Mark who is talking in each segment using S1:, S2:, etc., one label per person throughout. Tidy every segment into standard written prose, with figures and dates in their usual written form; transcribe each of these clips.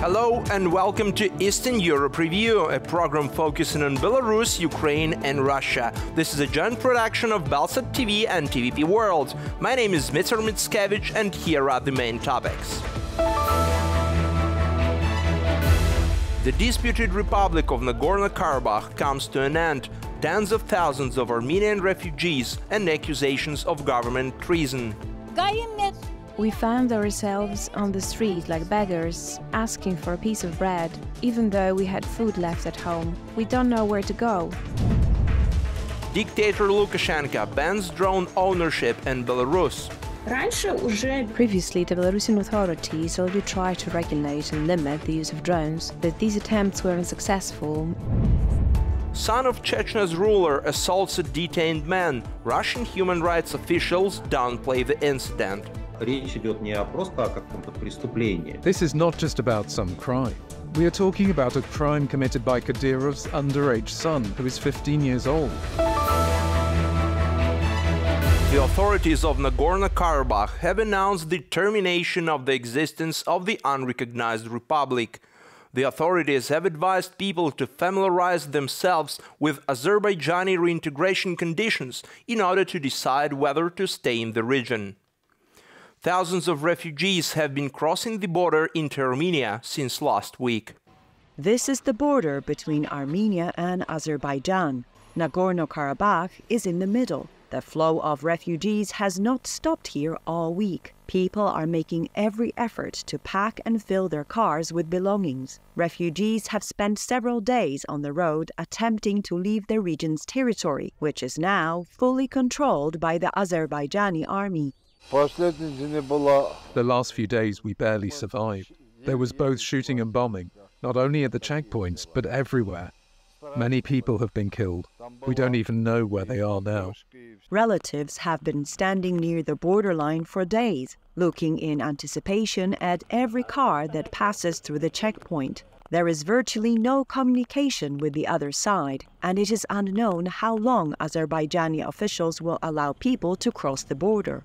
S1: Hello and welcome to Eastern Europe Review, a program focusing on Belarus, Ukraine and Russia. This is a joint production of BELSAT TV and TVP World. My name is Dmitry Mitskevich and here are the main topics. The disputed Republic of Nagorno-Karabakh comes to an end. Tens of thousands of Armenian refugees and accusations of government treason.
S2: We found ourselves on the street like beggars, asking for a piece of bread, even though we had food left at home. We don't know where to go.
S1: Dictator Lukashenko bans drone ownership in Belarus.
S2: Previously, the Belarusian authorities already tried to regulate and limit the use of drones, but these attempts were unsuccessful.
S1: Son of Chechnya's ruler assaults a detained man. Russian human rights officials downplay the incident.
S3: This is not just about some crime. We are talking about a crime committed by Kadyrov's underage son, who is 15 years old.
S1: The authorities of Nagorno-Karabakh have announced the termination of the existence of the unrecognized republic. The authorities have advised people to familiarize themselves with Azerbaijani reintegration conditions in order to decide whether to stay in the region. Thousands of refugees have been crossing the border into Armenia since last week.
S4: This is the border between Armenia and Azerbaijan. Nagorno-Karabakh is in the middle. The flow of refugees has not stopped here all week. People are making every effort to pack and fill their cars with belongings. Refugees have spent several days on the road attempting to leave the region's territory, which is now fully controlled by the Azerbaijani army.
S3: The last few days we barely survived. There was both shooting and bombing, not only at the checkpoints, but everywhere. Many people have been killed. We don't even know where they are now.
S4: Relatives have been standing near the borderline for days, looking in anticipation at every car that passes through the checkpoint. There is virtually no communication with the other side, and it is unknown how long Azerbaijani officials will allow people to cross the border.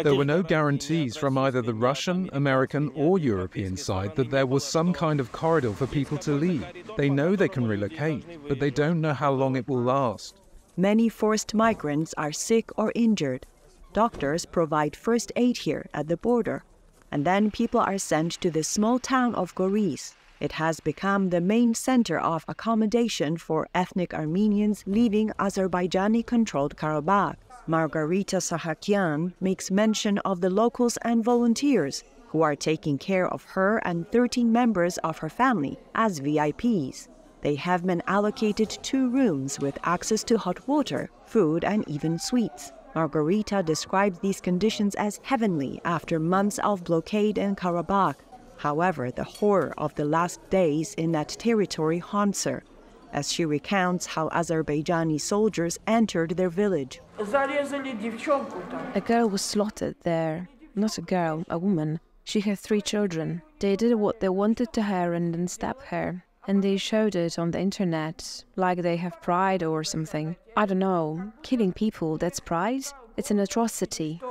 S3: There were no guarantees from either the Russian, American or European side that there was some kind of corridor for people to leave. They know they can relocate, but they don't know how long it will last.
S4: Many forced migrants are sick or injured. Doctors provide first aid here at the border. And then people are sent to the small town of Goris. It has become the main center of accommodation for ethnic Armenians leaving Azerbaijani-controlled Karabakh. Margarita Sahakian makes mention of the locals and volunteers who are taking care of her and 13 members of her family as VIPs. They have been allocated 2 rooms with access to hot water, food and even sweets. Margarita describes these conditions as heavenly after months of blockade in Karabakh. However, the horror of the last days in that territory haunts her, as she recounts how Azerbaijani soldiers entered their village.
S2: A girl was slaughtered there. Not a girl, a woman. She had 3 children. They did what they wanted to her and then stabbed her. And they showed it on the internet, like they have pride or something. I don't know. Killing people, that's pride? It's an atrocity.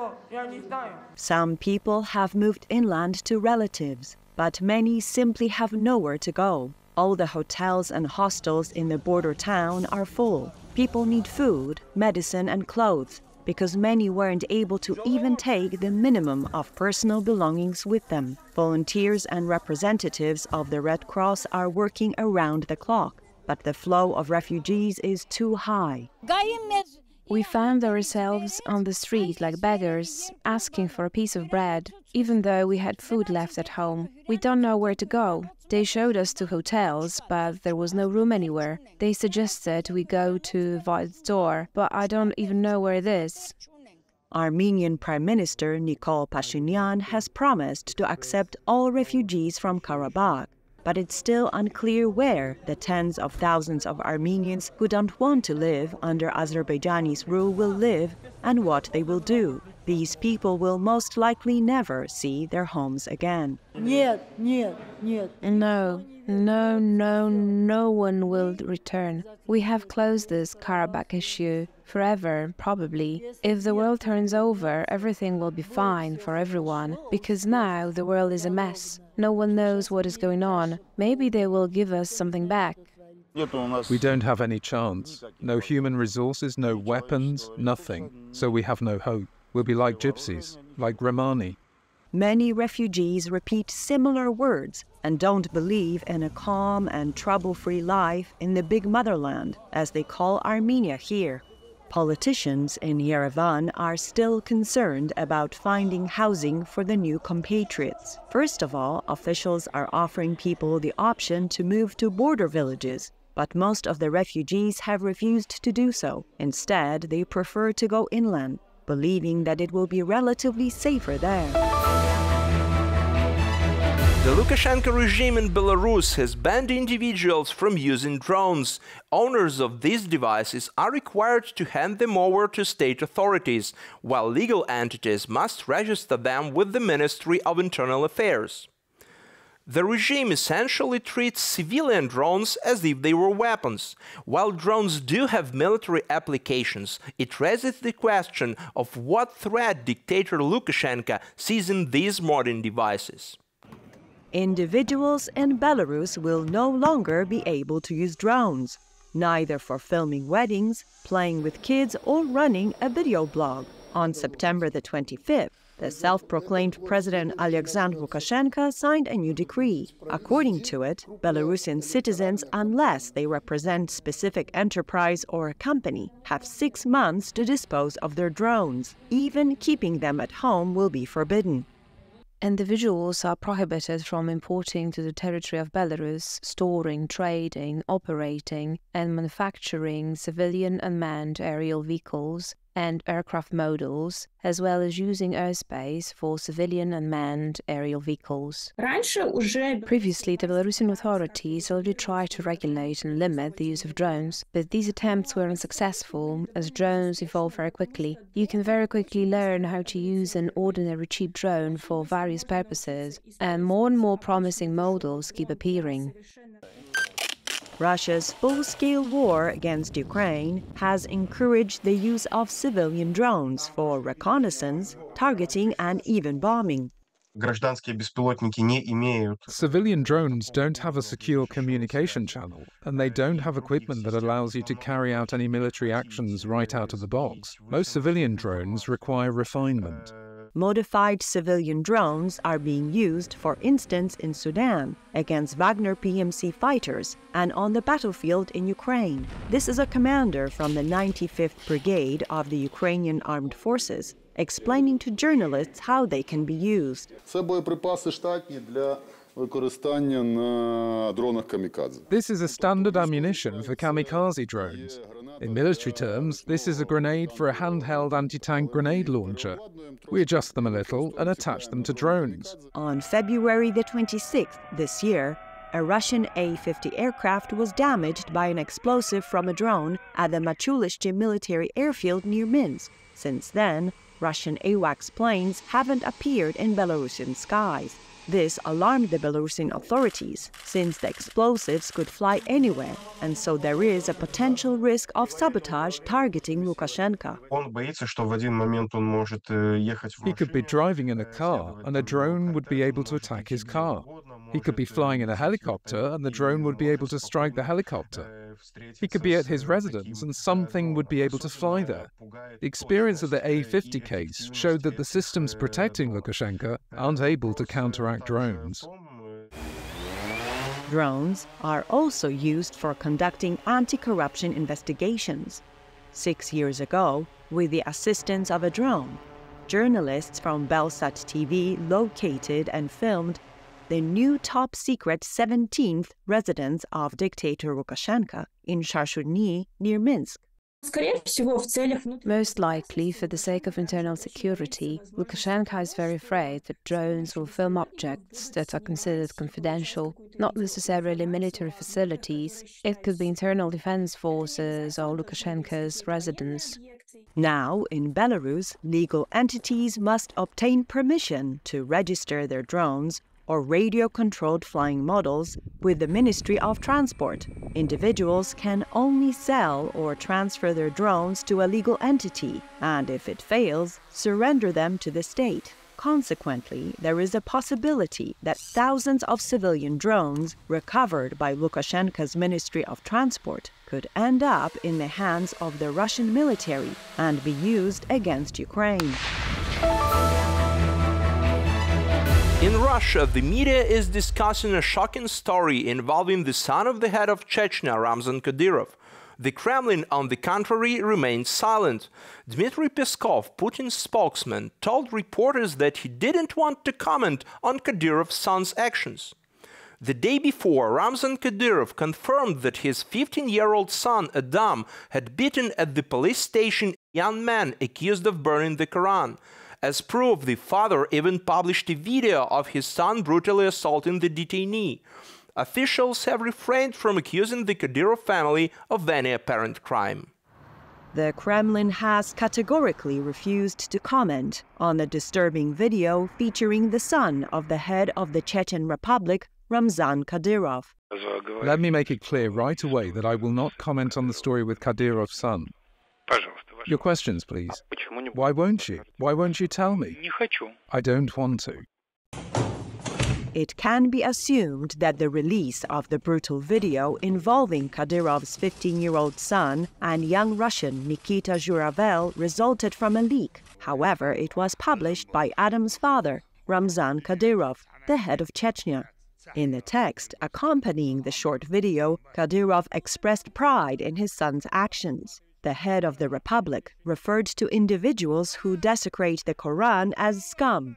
S4: Some people have moved inland to relatives, but many simply have nowhere to go. All the hotels and hostels in the border town are full. People need food, medicine and clothes, because many weren't able to even take the minimum of personal belongings with them. Volunteers and representatives of the Red Cross are working around the clock, but the flow of refugees is too high.
S2: We found ourselves on the street like beggars, asking for a piece of bread, even though we had food left at home. We don't know where to go. They showed us to hotels, but there was no room anywhere. They suggested we go to Void's door, but I don't even know where it is.
S4: Armenian Prime Minister Nikol Pashinyan has promised to accept all refugees from Karabakh, but it's still unclear where the tens of thousands of Armenians who don't want to live under Azerbaijani's rule will live and what they will do. These people will most likely never see their homes again.
S2: No, No one will return. We have closed this Karabakh issue forever, probably. If the world turns over, everything will be fine for everyone, because now the world is a mess. No one knows what is going on. Maybe they will give us something back.
S3: We don't have any chance. No human resources, no weapons, nothing. So we have no hope. We'll be like gypsies, like Romani.
S4: Many refugees repeat similar words and don't believe in a calm and trouble-free life in the big motherland, as they call Armenia here. Politicians in Yerevan are still concerned about finding housing for the new compatriots. First of all, officials are offering people the option to move to border villages, but most of the refugees have refused to do so. Instead, they prefer to go inland, believing that it will be relatively safer there.
S1: The Lukashenko regime in Belarus has banned individuals from using drones. Owners of these devices are required to hand them over to state authorities, while legal entities must register them with the Ministry of Internal Affairs. The regime essentially treats civilian drones as if they were weapons. While drones do have military applications, it raises the question of what threat dictator Lukashenko sees in these modern devices.
S4: Individuals in Belarus will no longer be able to use drones, neither for filming weddings, playing with kids, or running a video blog. On September the 25th, the self-proclaimed President Alexander Lukashenko signed a new decree. According to it, Belarusian citizens, unless they represent specific enterprise or a company, have 6 months to dispose of their drones. Even keeping them at home will be forbidden.
S2: Individuals are prohibited from importing to the territory of Belarus, storing, trading, operating, and manufacturing civilian unmanned aerial vehicles and aircraft models, as well as using airspace for civilian unmanned aerial vehicles. Previously, the Belarusian authorities already tried to regulate and limit the use of drones, but these attempts were unsuccessful, as drones evolve very quickly. You can very quickly learn how to use an ordinary cheap drone for various purposes, and more promising models keep appearing.
S4: Russia's full-scale war against Ukraine has encouraged the use of civilian drones for reconnaissance, targeting, and even bombing.
S3: Civilian drones don't have a secure communication channel, and they don't have equipment that allows you to carry out any military actions right out of the box. Most civilian drones require refinement.
S4: Modified civilian drones are being used, for instance, in Sudan, against Wagner PMC fighters, and on the battlefield in Ukraine. This is a commander from the 95th Brigade of the Ukrainian Armed Forces, explaining to journalists how they can be used.
S3: This is a standard ammunition for kamikaze drones. In military terms, this is a grenade for a handheld anti-tank grenade launcher. We adjust them a little and attach them to drones.
S4: On February the 26th this year, a Russian A-50 aircraft was damaged by an explosive from a drone at the Machulishche military airfield near Minsk. Since then, Russian AWACS planes haven't appeared in Belarusian skies. This alarmed the Belarusian authorities, since the explosives could fly anywhere, and so there is a potential risk of sabotage targeting Lukashenko.
S3: He could be driving in a car, and a drone would be able to attack his car. He could be flying in a helicopter, and the drone would be able to strike the helicopter. He could be at his residence, and something would be able to fly there. The experience of the A-50 case showed that the systems protecting Lukashenko aren't able to counteract drones.
S4: Drones are also used for conducting anti-corruption investigations. 6 years ago, with the assistance of a drone, journalists from BELSAT TV located and filmed the new top-secret 17th residence of dictator Lukashenko in Shashurny near Minsk.
S2: Most likely, for the sake of internal security, Lukashenko is very afraid that drones will film objects that are considered confidential, not necessarily military facilities. It could be internal defense forces or Lukashenko's residence.
S4: Now, in Belarus, legal entities must obtain permission to register their drones or radio-controlled flying models with the Ministry of Transport. Individuals can only sell or transfer their drones to a legal entity, and if it fails, surrender them to the state. Consequently, there is a possibility that thousands of civilian drones recovered by Lukashenko's Ministry of Transport could end up in the hands of the Russian military and be used against Ukraine.
S1: In Russia, the media is discussing a shocking story involving the son of the head of Chechnya, Ramzan Kadyrov. The Kremlin, on the contrary, remained silent. Dmitry Peskov, Putin's spokesman, told reporters that he didn't want to comment on Kadyrov's son's actions. The day before, Ramzan Kadyrov confirmed that his 15-year-old son, Adam, had beaten at the police station a young man accused of burning the Quran. As proof, the father even published a video of his son brutally assaulting the detainee. Officials have refrained from accusing the Kadyrov family of any apparent crime.
S4: The Kremlin has categorically refused to comment on the disturbing video featuring the son of the head of the Chechen Republic, Ramzan Kadyrov.
S3: Let me make it clear right away that I will not comment on the story with Kadyrov's son. Your questions, please. Why won't you? Why won't you tell me? I don't want to.
S4: It can be assumed that the release of the brutal video involving Kadyrov's 15-year-old son and young Russian Nikita Zhuravel resulted from a leak. However, it was published by Adam's father, Ramzan Kadyrov, the head of Chechnya. In the text accompanying the short video, Kadyrov expressed pride in his son's actions. The head of the Republic referred to individuals who desecrate the Quran as scum.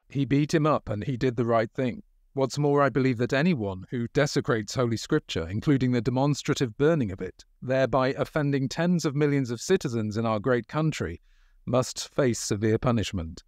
S3: He beat him up and he did the right thing. What's more, I believe that anyone who desecrates Holy Scripture, including the demonstrative burning of it, thereby offending tens of millions of citizens in our great country, must face severe punishment.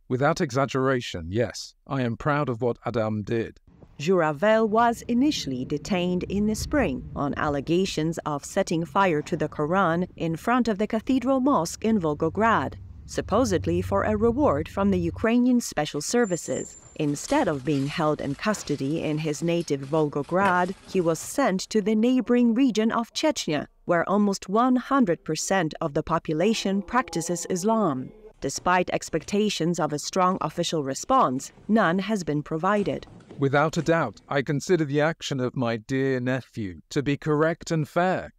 S3: Without exaggeration, yes, I am proud of what Adam did.
S4: Zhuravel was initially detained in the spring on allegations of setting fire to the Quran in front of the Cathedral Mosque in Volgograd, supposedly for a reward from the Ukrainian Special Services. Instead of being held in custody in his native Volgograd, he was sent to the neighboring region of Chechnya, where almost 100% of the population practices Islam. Despite expectations of a strong official response, none has been provided.
S3: Without a doubt, I consider the action of my dear nephew to be correct and fair.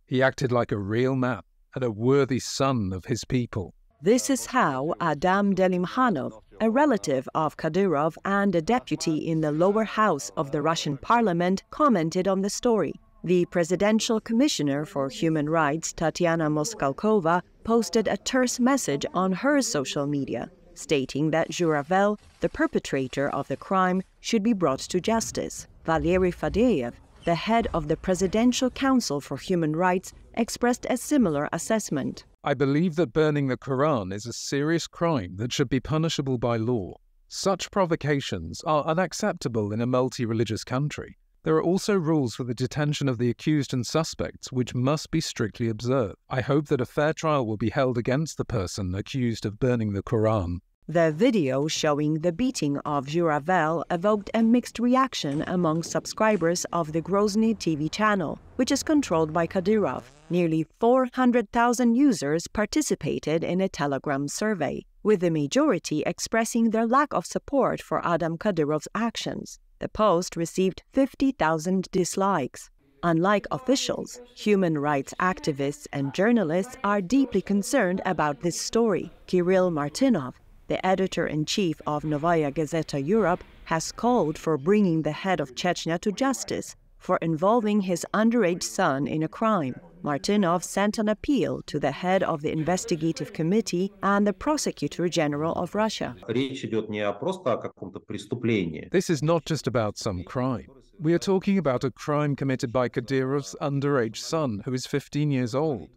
S3: He acted like a real man and a worthy son of his people.
S4: This is how Adam Delimkhanov, a relative of Kadyrov and a deputy in the lower house of the Russian parliament, commented on the story. The Presidential Commissioner for Human Rights, Tatyana Moskalkova, posted a terse message on her social media, stating that Zhuravel, the perpetrator of the crime, should be brought to justice. Valery Fadeyev, the head of the Presidential Council for Human Rights, expressed a similar assessment.
S3: I believe that burning the Quran is a serious crime that should be punishable by law. Such provocations are unacceptable in a multi-religious country. There are also rules for the detention of the accused and suspects which must be strictly observed. I hope that a fair trial will be held against the person accused of burning the Quran.
S4: The video showing the beating of Zhuravel evoked a mixed reaction among subscribers of the Grozny TV channel, which is controlled by Kadyrov. Nearly 400,000 users participated in a Telegram survey, with the majority expressing their lack of support for Adam Kadyrov's actions. The post received 50,000 dislikes. Unlike officials, human rights activists and journalists are deeply concerned about this story. Kirill Martynov, the editor-in-chief of Novaya Gazeta Europe, has called for bringing the head of Chechnya to justice for involving his underage son in a crime. Martynov sent an appeal to the head of the investigative committee and the prosecutor general of Russia.
S3: This is not just about some crime. We are talking about a crime committed by Kadyrov's underage son, who is 15 years old.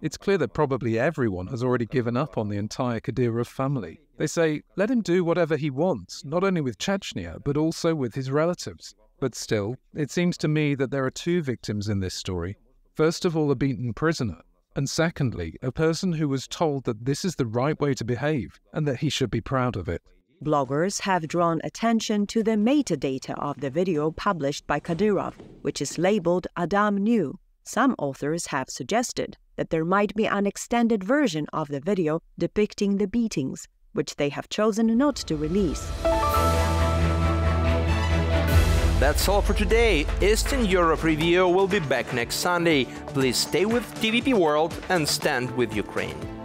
S3: It's clear that probably everyone has already given up on the entire Kadyrov family. They say, let him do whatever he wants, not only with Chechnya, but also with his relatives. But still, it seems to me that there are two victims in this story. First of all, a beaten prisoner, and secondly, a person who was told that this is the right way to behave and that he should be proud of it.
S4: Bloggers have drawn attention to the metadata of the video published by Kadyrov, which is labeled Adam New. Some authors have suggested that there might be an extended version of the video depicting the beatings, which they have chosen not to release.
S1: That's all for today. Eastern Europe Review will be back next Sunday. Please stay with TVP World and stand with Ukraine.